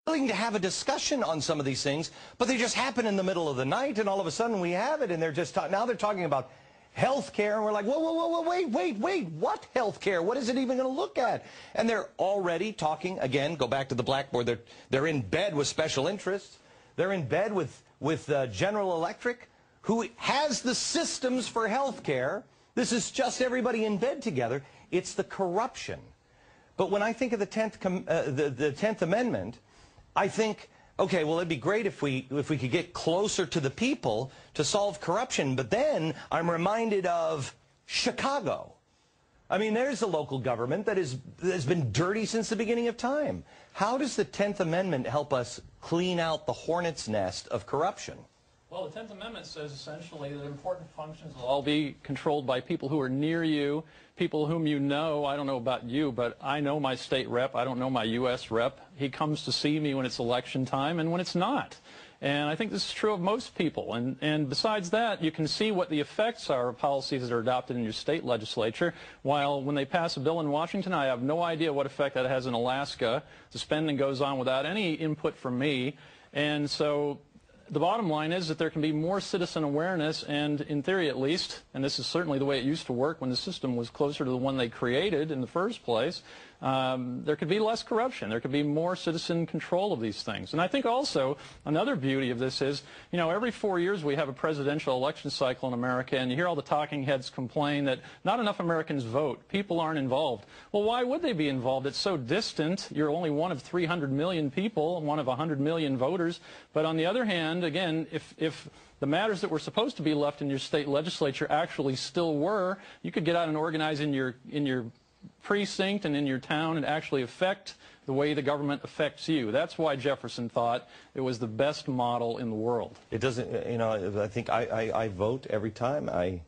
willing to have a discussion on some of these things, but they just happen in the middle of the night, and all of a sudden we have it, and they're just now they're talking about health care, and we're like, whoa, wait, what health care? What is it even going to look at? And they're already talking, again, go back to the blackboard, they're in bed with special interests. They're in bed with General Electric, who has the systems for health care. This is just everybody in bed together. It's the corruption. But when I think of the 10th Amendment, I think, okay, well, it'd be great if we could get closer to the people to solve corruption. But then I'm reminded of Chicago. I mean, there's a local government that has been dirty since the beginning of time. How does the 10th Amendment help us clean out the hornet's nest of corruption? Well, the 10th Amendment says essentially that important functions will all be controlled by people who are near you, people whom you know. I don't know about you, but I know my state rep. I don't know my U.S. rep. He comes to see me when it's election time and when it's not. And I think this is true of most people. And besides that, you can see what the effects are of policies that are adopted in your state legislature. While when they pass a bill in Washington, I have no idea what effect that has in Alaska. The spending goes on without any input from me. And so the bottom line is that there can be more citizen awareness, and in theory at least, and this is certainly the way it used to work when the system was closer to the one they created in the first place, there could be less corruption. There could be more citizen control of these things. And I think also another beauty of this is, you know, every 4 years we have a presidential election cycle in America, and you hear all the talking heads complain that not enough Americans vote. People aren't involved. Well, why would they be involved? It's so distant. You're only one of 300 million people, one of 100 million voters. But on the other hand, again, if the matters that were supposed to be left in your state legislature actually still were, you could get out and organize in your precinct and in your town and actually affect the way the government affects you. That's why Jefferson thought it was the best model in the world. It doesn't, you know, I think I vote every time. I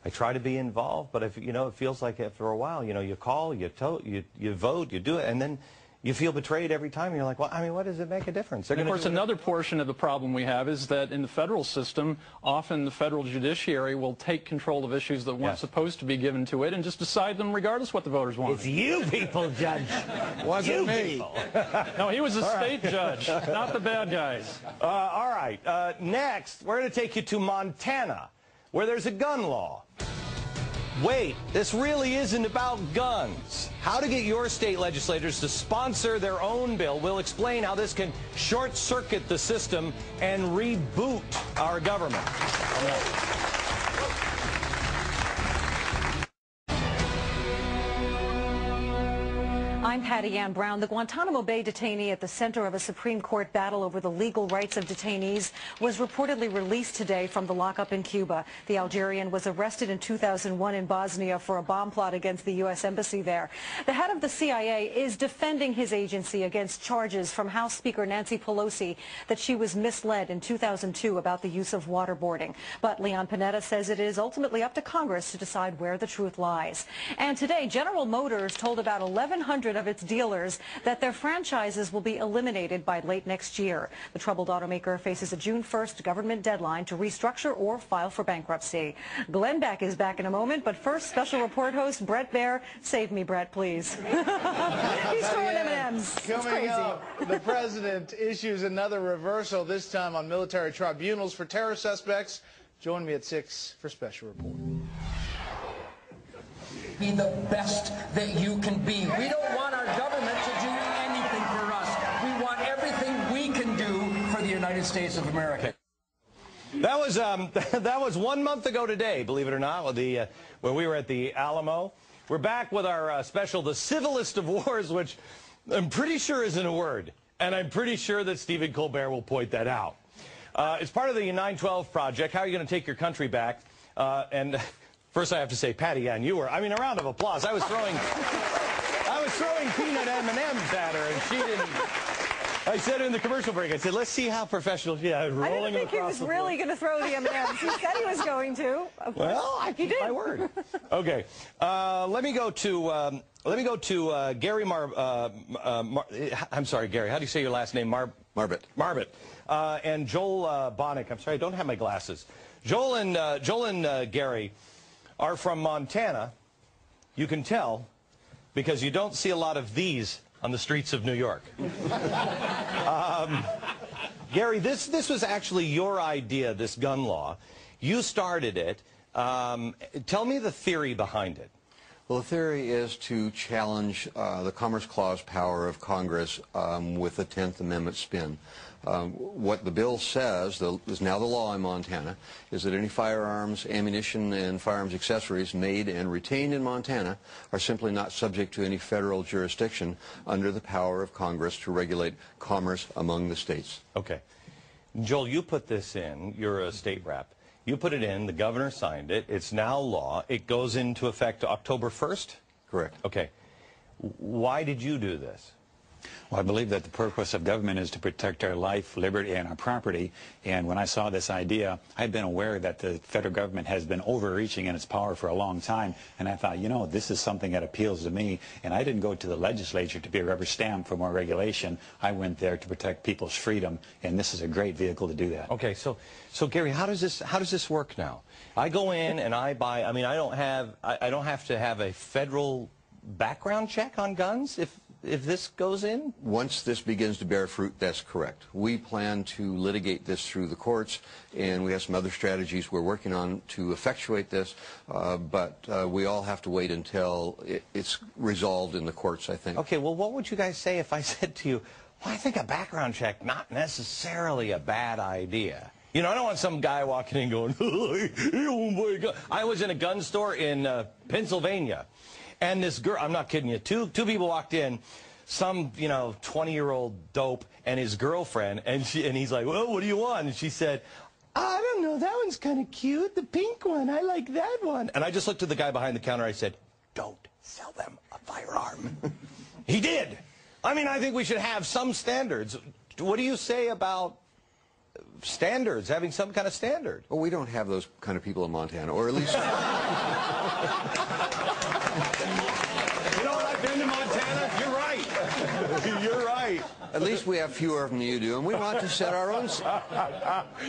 try to be involved, but if, you know, it feels like after a while, you know, you call, you vote, you do it, and then you feel betrayed every time. And you're like, well, I mean, what does it make a difference? And of course, another portion of the problem we have is that in the federal system, often the federal judiciary will take control of issues that weren't supposed to be given to it and just decide them regardless what the voters want. It's you people, Judge. Wasn't me. No, he was a state judge, not the bad guys. All right. Next, we're going to take you to Montana, where there's a gun law. Wait, this really isn't about guns. How to get your state legislators to sponsor their own bill. We'll explain how this can short-circuit the system and reboot our government. I'm Patty Ann Brown. The Guantanamo Bay detainee at the center of a Supreme Court battle over the legal rights of detainees was reportedly released today from the lockup in Cuba. The Algerian was arrested in 2001 in Bosnia for a bomb plot against the U.S. embassy there. The head of the CIA is defending his agency against charges from House Speaker Nancy Pelosi that she was misled in 2002 about the use of waterboarding. But Leon Panetta says it is ultimately up to Congress to decide where the truth lies. And today, General Motors told about 1,100 of its dealers that their franchises will be eliminated by late next year. The troubled automaker faces a June 1st government deadline to restructure or file for bankruptcy. Glenn Beck is back in a moment, but first, special report host Brett Baer. Save me, Brett, please. He's throwing M&Ms. Coming up, the president issues another reversal, this time on military tribunals for terror suspects. Join me at 6 for special report. Be the best that you can be. We don't want our government to do anything for us. We want everything we can do for the United States of America. That was 1 month ago today, believe it or not, when we were at the Alamo. We're back with our special, The Civilist of Wars, which I'm pretty sure isn't a word, and I'm pretty sure that Stephen Colbert will point that out. It's part of the 9/12 project. How are you going to take your country back? First, I have to say, Patty Ann, you were, I mean, a round of applause. I was throwing peanut M&Ms at her, and she didn't. I said in the commercial break, I said, let's see how professional she is. I didn't think he was really going to throw the M&Ms. He said he was going to. Well, I keep my word. Okay, let me go to Gary I'm sorry, Gary. How do you say your last name? Marbit. Marbit. And Joel Bonnick. I'm sorry, I don't have my glasses. Joel and Gary are from Montana. You can tell because you don't see a lot of these on the streets of New York. Gary, this was actually your idea, this gun law. You started it. Tell me the theory behind it. Well, the theory is to challenge the Commerce Clause power of Congress with the 10th Amendment spin. What the bill says, is now the law in Montana, is that any firearms, ammunition, and firearms accessories made and retained in Montana are simply not subject to any federal jurisdiction under the power of Congress to regulate commerce among the states. Okay. Joel, you put this in. You're a state rep. You put it in. The governor signed it. It's now law. It goes into effect October 1st? Correct. Okay. Why did you do this? Well, I believe that the purpose of government is to protect our life, liberty, and our property. And when I saw this idea, I've been aware that the federal government has been overreaching in its power for a long time. And I thought, you know, this is something that appeals to me. And I didn't go to the legislature to be a rubber stamp for more regulation. I went there to protect people's freedom. And this is a great vehicle to do that. Okay, so Gary, how does this work now? I go in and I buy. I mean, I don't have to have a federal background check on guns if this goes in? Once this begins to bear fruit, that's correct. We plan to litigate this through the courts, and we have some other strategies we're working on to effectuate this, but we all have to wait until it's resolved in the courts, I think. Okay, well, what would you guys say if I said to you, well, I think a background check, not necessarily a bad idea? You know, I don't want some guy walking in going, oh my God. I was in a gun store in Pennsylvania. And this girl, I'm not kidding you, two people walked in, some, 20-year-old dope and his girlfriend, and he's like, well, what do you want? And she said, I don't know, that one's kind of cute, the pink one, I like that one. And I just looked at the guy behind the counter, I said, don't sell them a firearm. He did. I mean, I think we should have some standards. What do you say about standards, having some kind of standard? Well, we don't have those kind of people in Montana, or at least... You know what, I've been to Montana. You're right. You're right. At least we have fewer of them than you do, and we want to set our own.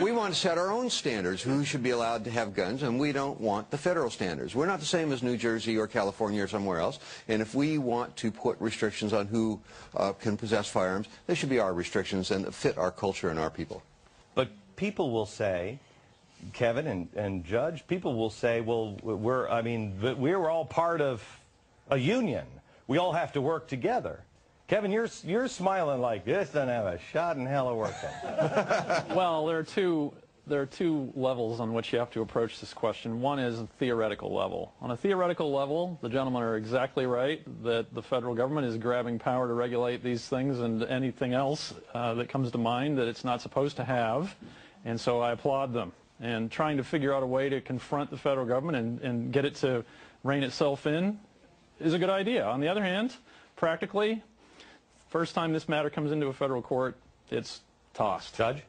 We want to set our own standards. Who should be allowed to have guns, and we don't want the federal standards. We're not the same as New Jersey or California or somewhere else. And if we want to put restrictions on who can possess firearms, they should be our restrictions and fit our culture and our people. But people will say, Kevin and Judge, people will say, well, we're all part of a union. We all have to work together. Kevin, you're smiling like this doesn't have a shot in hell of working. Well, there are two levels on which you have to approach this question. One is a theoretical level. On a theoretical level, the gentlemen are exactly right that the federal government is grabbing power to regulate these things and anything else that comes to mind that it's not supposed to have. And so I applaud them. And trying to figure out a way to confront the federal government and get it to rein itself in is a good idea. On the other hand, practically, first time this matter comes into a federal court, it's tossed. Judge?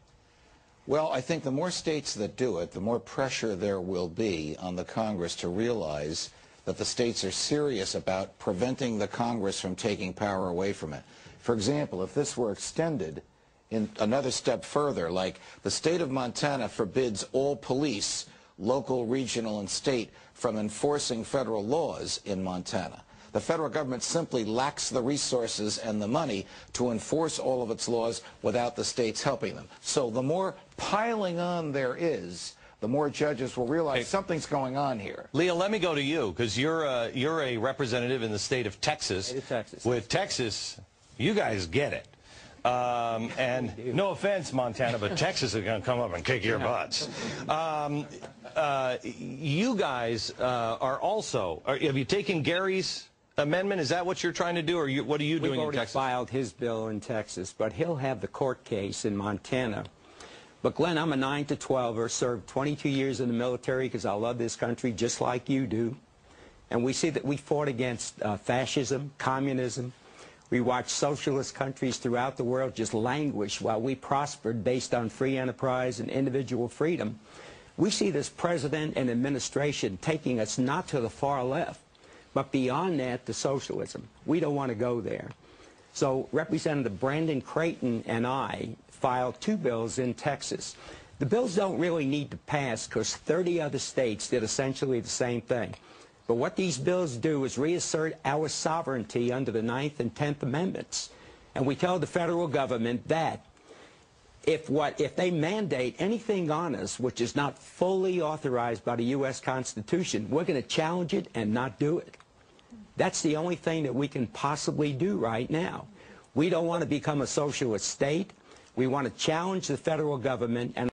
Well, I think the more states that do it, the more pressure there will be on the Congress to realize that the states are serious about preventing the Congress from taking power away from it. For example, if this were extended in another step further, like the state of Montana forbids all police, local, regional, and state, from enforcing federal laws in Montana. The federal government simply lacks the resources and the money to enforce all of its laws without the states helping them. So the more piling on there is, the more judges will realize something's going on here. Leah, let me go to you, because you're a representative in the state of Texas. With Texas, you guys get it. And no offense, Montana, but Texas is going to come up and kick your butts. You guys are also, have you taken Gary's amendment? Is that what you're trying to do, or what are you doing in Texas? We've already filed his bill in Texas, but he'll have the court case in Montana. But Glenn, I'm a 9 to 12er, served 22 years in the military because I love this country just like you do. And we see that we fought against fascism, communism. We watched socialist countries throughout the world just languish while we prospered based on free enterprise and individual freedom. We see this president and administration taking us not to the far left, but beyond that to socialism. We don't want to go there. So Representative Brandon Creighton and I filed 2 bills in Texas. The bills don't really need to pass because 30 other states did essentially the same thing. But what these bills do is reassert our sovereignty under the 9th and 10th Amendments. And we tell the federal government that if they mandate anything on us which is not fully authorized by the U.S. Constitution, we're going to challenge it and not do it. That's the only thing that we can possibly do right now. We don't want to become a socialist state. We want to challenge the federal government and